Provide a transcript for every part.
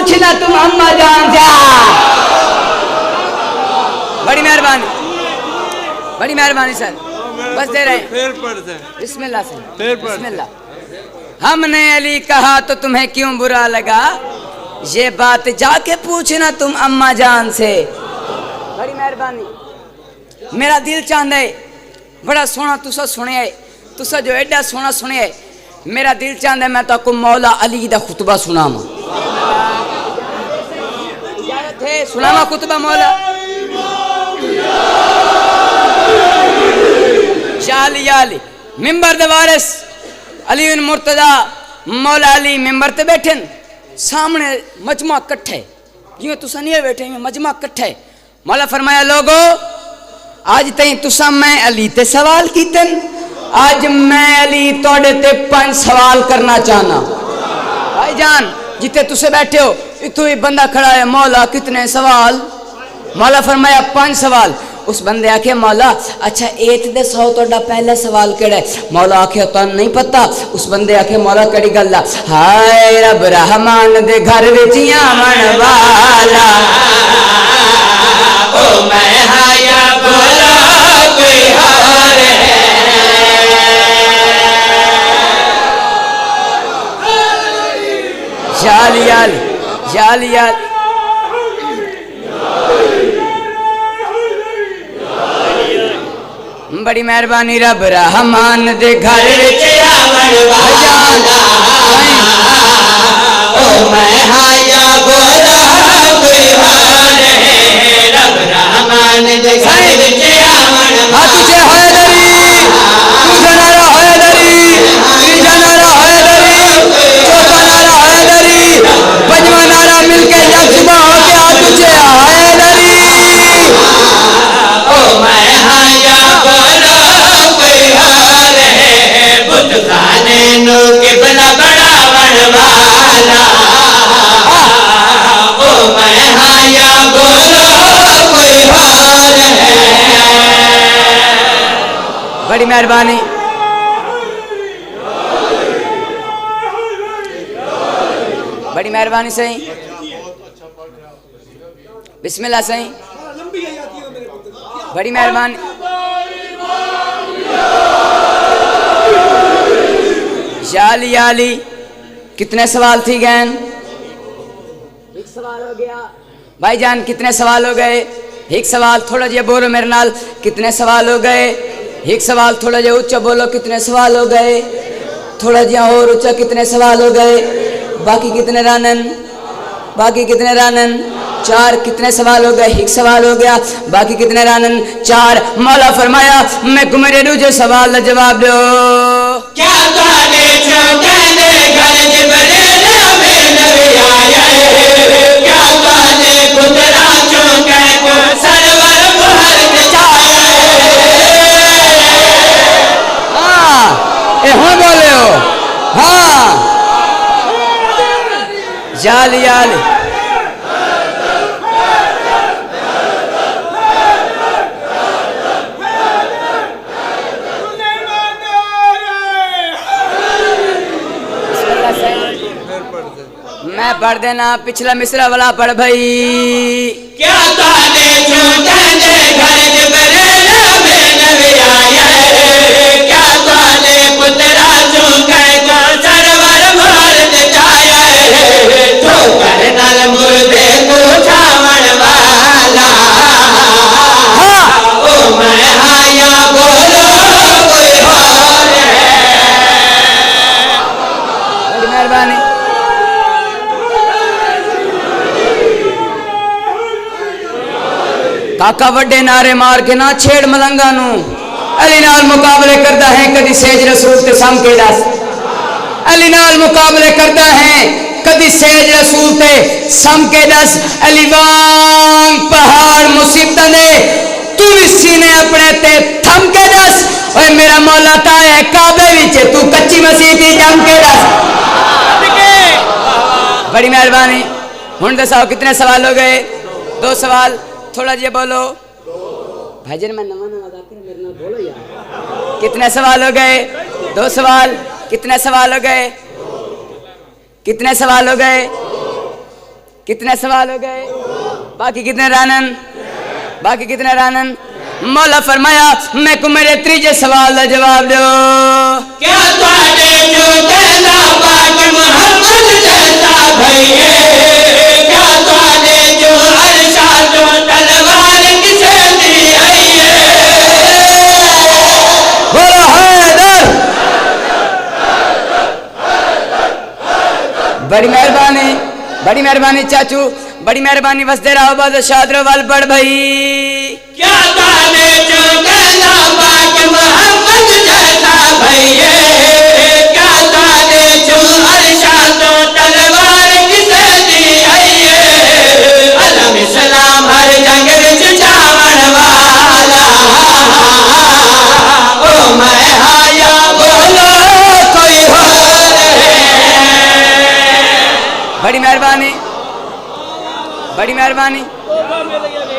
पूछना तुम अम्मा जान से। बड़ी मेहरबानी, बड़ी मेहरबानी सर, बस दे रहे हैं। फिर पढ़ते हैं, बिस्मिल्लाह से, फिर पढ़ते। बिस्मिल्लाह। हमने अली कहा तो तुम्हें क्यों बुरा लगा, ये बात जाके पूछना तुम अम्मा जान से। बड़ी मेहरबानी। मेरा दिल चाहता है बड़ा सोना तुसा सुने, तुसा जो एडा सोना सुने, मेरा दिल चाहता है मैं तो आपको मौला अली दा खुतबा सुनावा। इजाजत है सुनावा खुतबा मौला शाली अली मिंबर दे वारिस अली बिन मुर्तजा मौला अली मिंबर ते बैठे, सामने मजमा कट्ठे, जिवें तुसा नहीं बैठे मजमा कट्ठे। मौला फरमाया लोगो आज तई तुसा मैं अली ते सवाल कीतन, आज मैं अली तोड़े ते 5 सवाल करना चाहना। भाईजान जिते तुसे बैठे हो इतों ही बंदा खड़ा है, मौला कितने सवाल। मौला फरमाया 5 सवाल। उस बंदे आखे मौला अच्छा एक दे 100 तोड़ा पहला सवाल केड़ा है। मौला आखे तो नहीं पता। उस बंदे आखे मौला कड़ी गल है, हाय रब रहमान दे घर विच आवन वाला, ओ मैं हाया बोला कोई हार है। जालियाल जालियाल बड़ी मेहरबानी रब रहमान दे घर विच आवन वाला, ओ मैं हाया बोला कोई हार है। रब रहमान दे घर विच आवन वाला, तुझे हैदरी दूसरा नारा हैदरी, तीसरा नारा हैदरी, चौथा नारा हैदरी, पंजवां नारा मिलके यकसुबा हो गया तुझे हैदरी, ओ मैं हाया बोला कोई हार है। बुत खाने नु किबला बनावन वाला, ओ मैं हाया बोला कोई हार है। बड़ी मेहरबानी। बड़ी मेहरबानी सही, बिस्मिल्लाह सही, बड़ी मेहरबानी। शाली आली कितने सवाल थी गए? एक सवाल हो गया भाईजान। कितने सवाल हो गए? एक सवाल। थोड़ा जिहा बोलो मेरे नाल, कितने सवाल हो गए? एक सवाल। थोड़ा जिहा ऊंचा बोलो, कितने सवाल हो गए? थोड़ा जिहा और ऊंचा, कितने सवाल हो गए? बाकी कितने रानन? बाकी कितने रानन? 4। कितने सवाल हो गए? एक सवाल हो गया। बाकी कितने रानन? 4। मौला फरमाया मैं मेरे दूजे सवाल का जवाब दो। क्या ताने चौकाने घर जिब्रील में नबी आया है, क्या ताने खुदरा चौके को सरवर मुहर चाहे। हाँ ए हो बोले हो। हाँ जाली आली मैं पढ़ देना पिछला मिसरा वाला पढ़ भाई। क्या ताने चौकाने घर जिब्रील में नबी आया है, क्या ताने पुतरा चौके को सरवर मुहर चाया है, ठोकर नल मुर्दे को छावन वाला, ओ मैं हाया बोलो कोई हार है। बड़ी मेहरबानी। काका वड्डे नारे मार के ना छेड़ मलंगा नू, अली नाल मुकाबले करता है कदी सेज रसूल ते सम के दस। अली नाल मुकाबले करता है कदी सेज रसूल ते सम के दस। अली वांग पहाड़ मुसीबत ने तू भी सीने अपने ते थम के दस। ओए मेरा मौला ताए काबे विच तू कच्ची मसीह दी जम के दस। बड़ी मेहरबानी। हुण दसाओ कितने सवाल हो गए? 2 सवाल। थोड़ा जी बोलो भाईजान, मैं नवा नवा गाकर मेरे नाल बोलो यार। कितने सवाल हो गए? 2 सवाल। कितने सवाल हो गए? कितने सवाल हो गए? कितने सवाल हो गए? बाकी कितने रानन? बाकी कितने रानन? मौला फरमाया मैं को मेरे तीजे सवाल का जवाब दो। क्या तुहाडे जो कहना पाक मोहम्मद जैसा भइए, क्या तुहाडे जो अरशा जो तलवार किसे दी आइए। बोलो हैदर। बड़ी मेहरबानी, बड़ी मेहरबानी चाचू, बड़ी मेहरबानी। बस दे रहा बाद शादरो वाल पढ़ भाई। क्या तुहाडे जो कहना पाक मोहम्मद जैसा भइए, क्या तुहाडे जो अरशा जो तलवार किसे दी आइए। अलम इस्लाम हर जंग विच जावण वाला, ओ मैं हाया बोलो कोई होर है। बड़ी मेहरबानी, बड़ी मेहरबानी।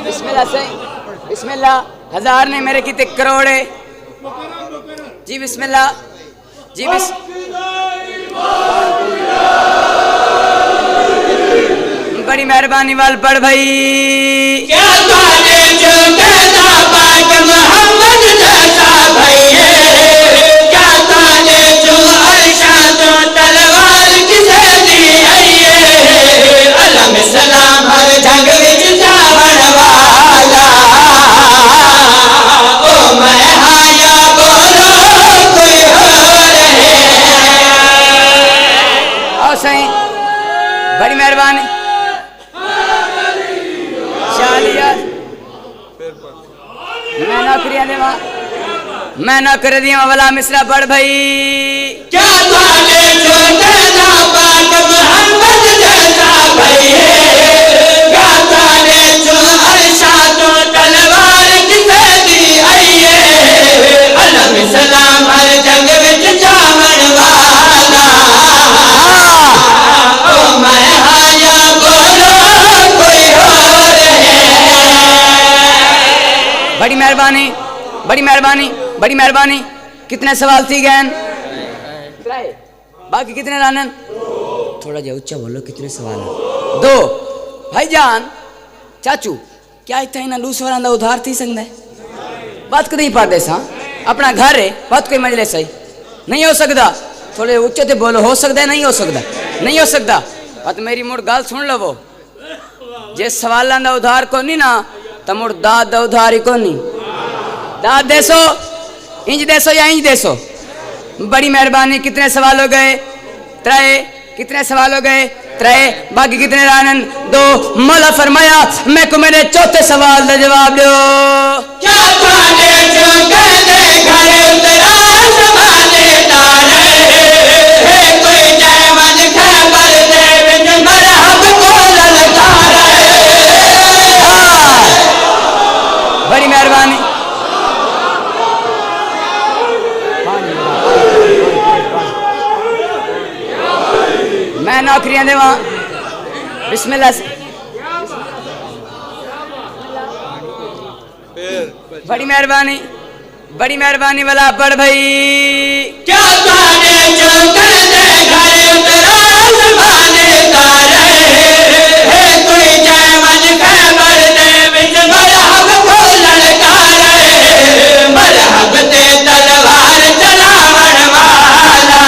बिस्मिल्लाह से, बिस्मिल्लाह। हजार ने मेरे कितने करोड़े। जी बिस्मिल्लाह, जी बड़ी मेहरबानी वाल पढ़ भाई। क्या तुहाडे जो कहना पाक मोहम्मद जैसा भइए, क्या तुहाडे जो अरशा जो तलवार किसे दी आइए। अलम इस्लाम हर जंग विच जावण वाला, ओ मैं हाया बोलो कोई होर है। और सही, बड़ी मेहरबानी। मैं नौकरियां देवा, मैं नौकरी दिया वाला मिश्रा पढ़ भाई। क्या तुहाडे जो कहना पाक मोहम्मद जैसा भइए, क्या तुहाडे जो अरशा जो तलवार किसे दी आइए। अलम इस्लाम हर जंग विच जावण वाला, ओ मैं हाया बोलो कोई होर है। बड़ी मेहरबानी, बड़ी मेहरबानी, बड़ी मेहरबानी। कितने सवाल थी गैन? बाकी कितने रानन? थोड़ा जा ऊंचा बोलो, कितने सवाल है? दो। भाईजान चाचू क्या इतना ही ना लूस वरांदा उधार थी संग बात कहीं पाते सा अपना घर है, बात कोई मजले सही नहीं हो सकता। थोड़े ऊंचे ते बोलो, हो सकता है? नहीं हो सकता, नहीं हो सकता। बात मेरी मुड़ गाल सुन लो, वो जे सवालों का उधार को नहीं ना तो मुड़ दाद दा उधार ही को नहीं। दाद देसो, इंज देसो या इंज देसो। बड़ी मेहरबानी। कितने सवाल हो गए? त्रय। कितने सवाल हो गए? त्रय। बाकी कितने रानन? दो। मौला फरमाया मैं को मेरे चौथे सवाल का जवाब दो। क्या तुहाडे जो कहने घर उतरा समाने तारे, है कोई जयमन खैबर दे विच मरहब को ललकारे। बड़ी मेहरबानी। मैं नौकरियां देवा। बिस्मिल्लाह से। बड़ी मेहरबानी, बड़ी मेहरबानी वाला पढ़ भाई। क्या तुहाडे जो कहने घर उतरा समाने तारे, है कोई जयमन खैबर दे विच मरहब को ललकारे। मरहब ते तलवार चलावण वाला,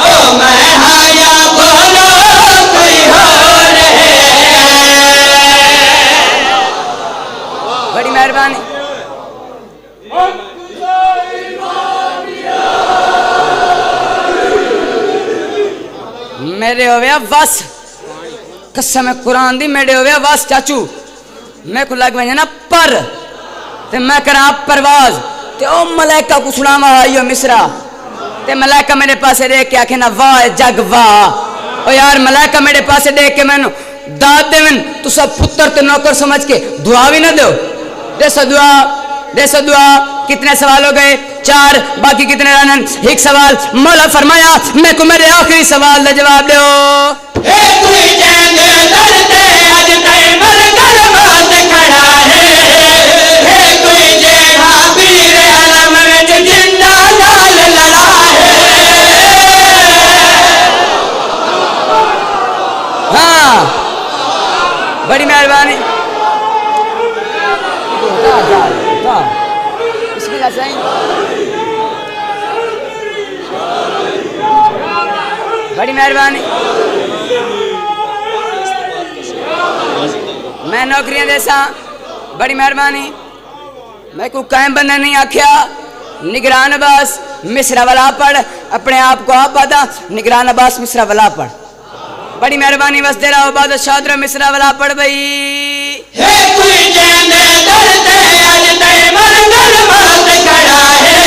ओ मैं हाया बोलो कोई होर है। बड़ी मेहरबानी। मेरे हो गया बस, कसम है कुरान दी मेरे हो गया बस चाचू। मैं को लग ना पर ते मैं करा परवाज ते ओ मलाइका को सुनावा आइयो मिसरा ते मलाइका मेरे पास देख के आखे ना वाह जग वाह। ओ यार मलाइका मेरे पास देख के मैनू दाद देवन तू सब पुत्र ते नौकर समझ के दुआ भी ना दो। देसो दुआ, देसो दुआ। कितने सवाल हो गए? चार। बाकी कितने रानन? एक सवाल। मौला फरमाया मैं को मेरे आखिरी सवाल का जवाब दो। कोई जंग लड़ते आज तय मर कर बात खड़ा है, कोई जेड़ा पीर अलम विच जिंदा नाल लड़ा है। बड़ी मेहरबानी। बिस्मिल्लाह सही। बड़ी मेहरबानी। मैं नौकरियां देसा, बड़ी मेहरबानी। मैं को कायम बंदा नहीं आख्या, निगरान अब्बास मिसरा वाला पढ़, अपने आप को आप बता, निगरान अब्बास मिसरा वाला पढ़। बड़ी मेहरबानी। बस दे रहा बाद शादर मिसरा वाला पढ़ भाई। हे कोई जेने दर्द आज तय मन कर मात खड़ा है,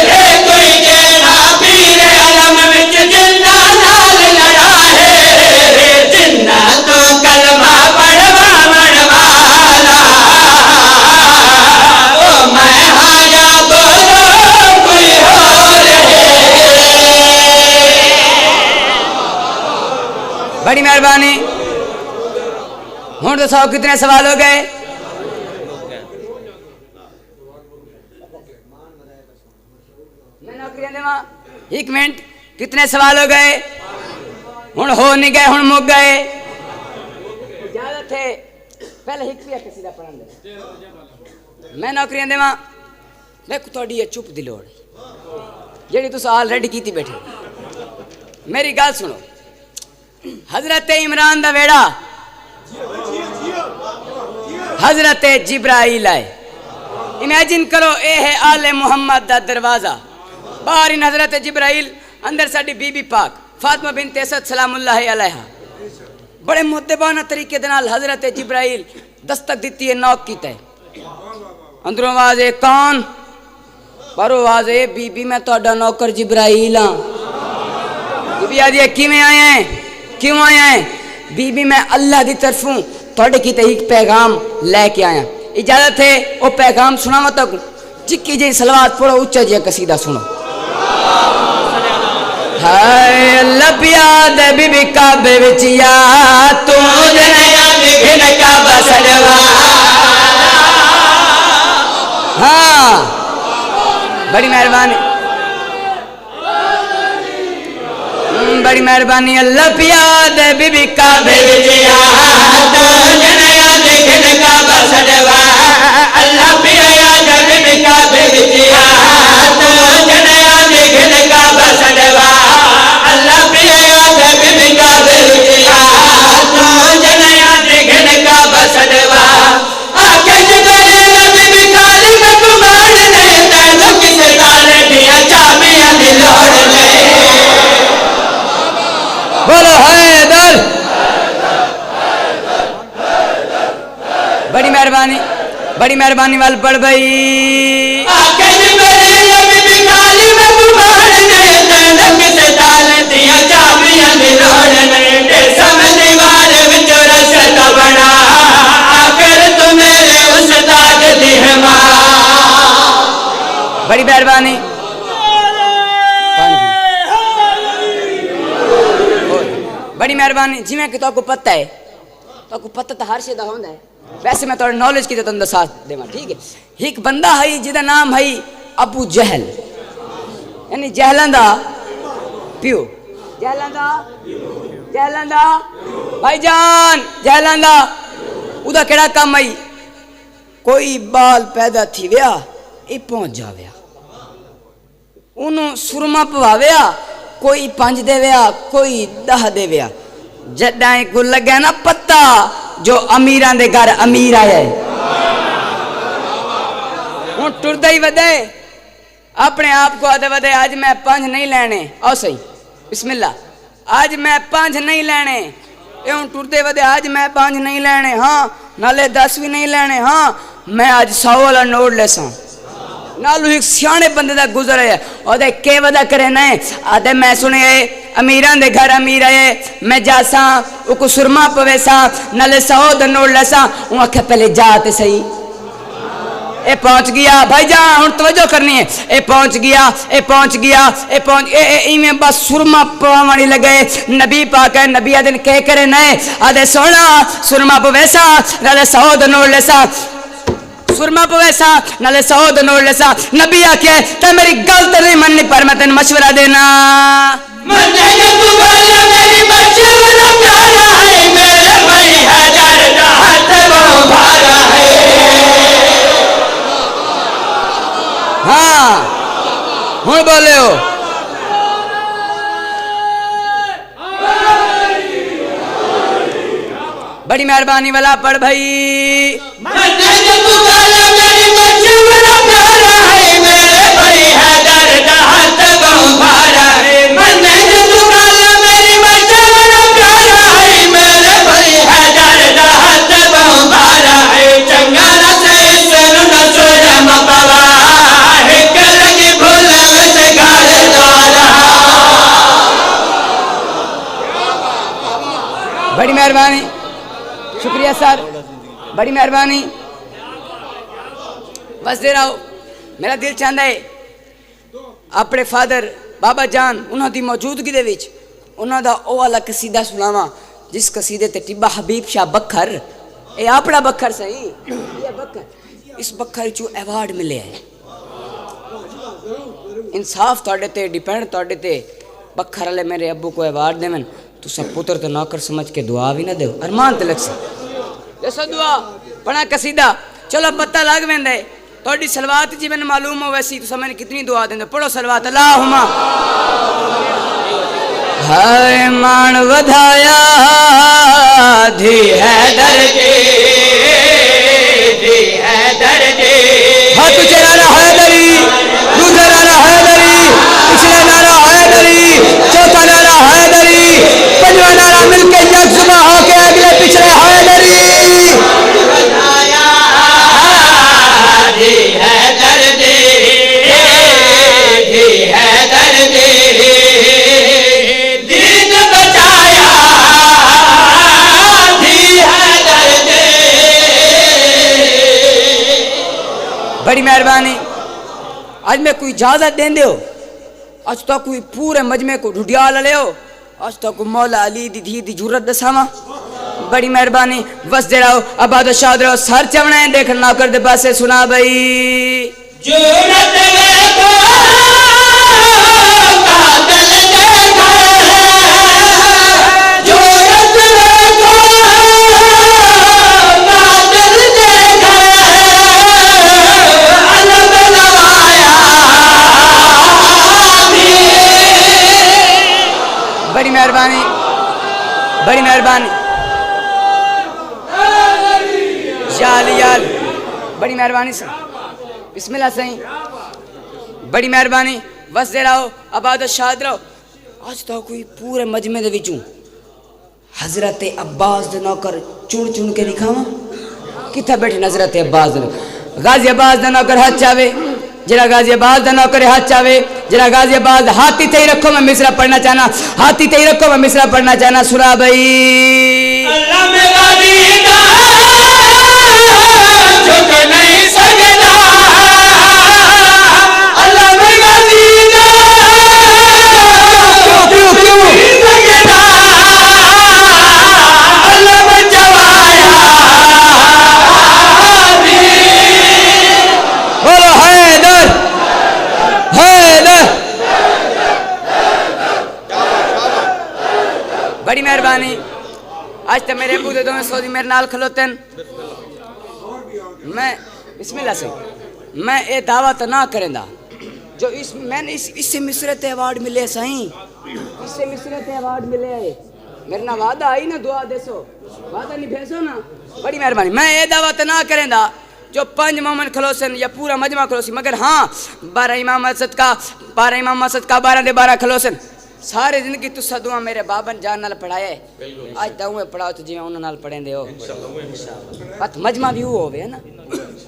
हे कोई जेना पीर अलम विच जिन्ना नाल लड़ा है, जिन्ना तो कलमा पढ़वा वाला, ओ मैं हाया बोलो कोई और है। बड़ी मेहरबानी। हूँ दसाओ कितने सवाल हो गए? मैं नौकरियां देवा, एक मिनट, कितने सवाल हो गए? हूँ हो नहीं गए, हूँ मुक गए। ज्यादा थे पहले एक भी सीधा पढ़न दे। मैं नौकरियां देवा, देखो थोड़ी चुप दी लोड़ जी तुम ऑलरेडी की बैठे। मेरी गल सुनो, हजरत इमरान दा वेड़ा हजरत जिब्राइल आए। इमेजिन करो ए है आले मुहम्मद दा दरवाजा, बाहर इन हजरत जिब्राइल, अंदर साडी बीबी पाक फातिमा बिनत असद सलामुल्लाह अलैहा। बड़े मुद्देबाना तरीके दे नाल हजरत जिब्राइल दस्तक दी है, नॉक कीता है। अंदरों आवाज है कौन? पर आवाज है बीबी मैं तुहाडा नौकर जिब्राइल हाँ। बीबी आदि किवें आए हैं, क्यों आए हैं? बीबी मैं अल्लाह की तरफों थोड़े की एक पैगाम लैके आया, इजाजत है वो पैगाम सुनावा तक। चिक्की जी सलवात पढ़ो, उच्चा जी कसीदा सुनो। हाय अल्लाह प्याद बीबी काबे विच या तू जनया बिघन का बसड़वा। हाँ बड़ी मेहरबानी, बड़ी मेहरबानी। अल्लाह प्याद बीबी काबे विच या तू जनया बिघन का बसड़वा। अल्लाह प्याद बीबी काबे विच या तू जनया बिघन का बसड़वा। अल्लाह प्याद बीबी काबे विच या तू जनया बिघन का बसड़वा। आके जिब्राइल बीबी काली में कुमार ने तैनू किसे तारे दिया चाबियां दी लोड़ ने। बोलो हैदर। बड़ी मेहरबानी, बड़ी मेहरबानी वाल पढ़ भाई। आके जिब्राइल बीबी काली में कुमार ने तैनू किसे तारे दिया चाबियां दी लोड़ ने। समय दीवार विच रस्ता बना, आखिर तू मेरे उस्ताद दी है मां। बड़ी मेहरबानी। बड़ी मेहरबानी। जिमें कि तो पता है, तो पता तो हर शेदा होंदा है, वैसे मैं थोड़ा नॉलेज की तो तुम दसा देवा, ठीक है। एक बंदा है जिदा नाम है अबू जहल, यानी जहलां दा प्यो। जहलां दा भाईजान, जहलां दा उदा केड़ा काम है? कोई बाल पैदा थी व्या ये पहुंच जाव्या, उन्हों सुरमा पवाव्या, कोई 5 देव्या, कोई 10 देव्या। जड्डां को लगे ना पत्ता जो अमीरां दे घर अमीर आया है, हूँ टुरदा ही वधे, अपने आप को आदे वधे आज मैं 5 नहीं लेने। आओ सही बिस्मिल्लाह, आज मैं 5 नहीं लेने। ये हूँ टुरदे वधे आज मैं 5 नहीं लेने, हाँ नाले 10 भी नहीं लेने, हाँ मैं आज 100 वाला नोट लेसा। नालू एक सियाने बंदे दा गुजर है, ओदे के वदा करे ने आदे मैं सुने अमीरां दे घर अमीर आए, मैं जासा उको सुरमा पवेसा नाले 100 दा नोट लेसा। उ आखे पहले जा ते सही। ए पहुंच गया भाईजान, हुन तवज्जो करनी है। ए पहुंच गया, ए पहुंच गया, ए पहुंच इवें बस सुरमा पवावणी लगे। नबी पाक है, नबी आदन के करे ने आदे सोना सुरमा पवेसा नाले 100 दा नोट लेसा, सुरमा पवेसा नाले 100 दा नोट लेसा। नबी आखे ते मेरी गल तो नहीं मननी, पर मैं तेन मशवरा देना। मन तू गल मेरी मशवरा प्यारा है, मेरे भाई हजार बड़ी मेहरबानी वाला पढ़ भाई। मन्ने जो तू काला मेरी मशवरा प्यारा है मेरे भाई हैदर का हाथ बहु भारा है। मन्ने जो तू काला मेरी मशवरा प्यारा है मेरे भाई हैदर का हाथ बहु भारा है। चंगा न से सुन न सोया मपवा है कलगी भूल से घर द्वारा। बड़ी मेहरबानी, शुक्रिया सर, बड़ी मेहरबानी। बस दे रहा हो। मेरा दिल चाहता है अपने फादर बाबा जान उन्हों की मौजूदगी दे विच उन्हों दा ओ वाला कसीदा सुनावा जिस कसीदे ते टिब्बा हबीब शाह बखर, ये अपना बखर सही, ये बखर, इस बखर चू अवार्ड मिले है। इंसाफ तोड़े ते डिपेंड तोड़े ते बखर वाले मेरे अब्बू को अवार्ड देवन, तुसा पुत्र तो नौकर समझ के दुआ भी ना दो, अरमान तिलक से जैसा दुआ पढ़ा कसीदा। चलो पता लग वेंदा है थोड़ी सलवात जी मैंने मालूम हो वैसी तो मैंने कितनी दुआ देंगे। पढ़ो सलवात। अल्लाहुम्मा हाय मान वधाया धी हैदर के, धी हैदर के। हाथ ऊंचे नारा हैदरी, दूसरा नारा हैदरी, तीसरा नारा हैदरी, चौथा नारा हैदरी, पंजवा नारा मिलके यकजुमा होके अगले पिछले हैदरी। बड़ी मेहरबानी। आज मैं कोई इजाजत दें दो, आज तो कोई पूरे मजमे को ढूंढिया ले हो, आज तो कोई मौला अली दी धी दी जरूरत दसावा। बड़ी मेहरबानी। बस दे रहो आबाद शाद रहो, सर चवना है देखना कर दे पासे सुना भाई। जरूरत देखो कातिल देखो, जरूरत देखो कातिल देखो, अलग नवाया भी। बड़ी मेहरबानी, बड़ी मेहरबानी। याल याल, बड़ी मेहरबानी सर, बिस्मिल्लाह सही, बड़ी मेहरबानी। बस दे रहो आबाद शाद रहो। आज तो कोई पूरे मजमे दे विचों हजरत अब्बास दे नौकर चुन चुन के दिखावा किथे बैठे हजरत अब्बास दे नौकर। गाजी अब्बास दे नौकर हाथ चावे, जरा गाजी अब्बास दे नौकर हाथ चावे, जरा गाजी अब्बास हाथी थे रखो मैं मिसरा पढ़ना चाहना, हाथी थे रखो मैं मिसरा पढ़ना चाहना। सुना भाई। अल्लाह में गाजी का झुक नहीं सकता, अल्लाह में गाजी का क्यों क्यों नहीं सकता, अल्लाह में जवाया भी। बोलो हैदर, हैदर। बड़ी मेहरबानी। आज तो मेरे अबू दे दो सौदी मेरे नाल खलोते हैं। मैं बिस्मिल्लाह से मैं ये दावा तो ना करेंदा जो इस मैंने इससे मिसरत अवार्ड मिले सही, इससे मिसरत अवार्ड मिले है। मेरे ना वादा आई ना दुआ देसो, वादा नहीं भेजो ना। बड़ी मेहरबानी। मैं ये दावा तो ना करेंदा जो 5 मोमन खलोसन या पूरा मजमा खलोसी, मगर हाँ 12 इमाम मस्जिद का 12 इमाम मस्जिद का 12 दे 12 खलोसन। सारे जिंदगी तुसा दुआ मेरे बाबन जान नाल पढ़ाया है, आज दाऊं पढ़ाओ तो जिवें उन्हां नाल पढ़ेंदे हो। बात मजमा भी वो होवे है ना,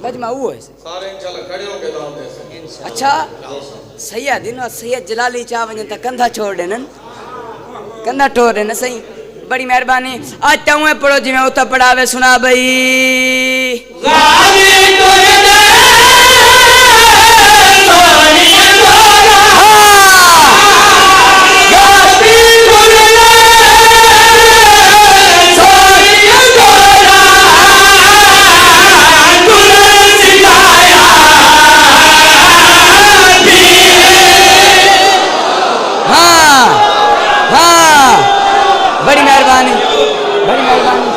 मजमा वो है सारे इंशाल्लाह खड़े होके दाव दे। अच्छा सैयद दिन सैयद जलाली चा वजन त कंधा छोड़ देन, कंधा टोर देन सही। बड़ी मेहरबानी। आज ताऊं पढ़ो जिवें उता पढ़ावे। सुना भाई। गाजी तुरदे सोनिया गोरा, गाजी तुरदे सोनिया गोरा, गुरु सिखाया भी। हाँ हाँ, बड़ी मेहरबानी, बड़ी मेहरबानी।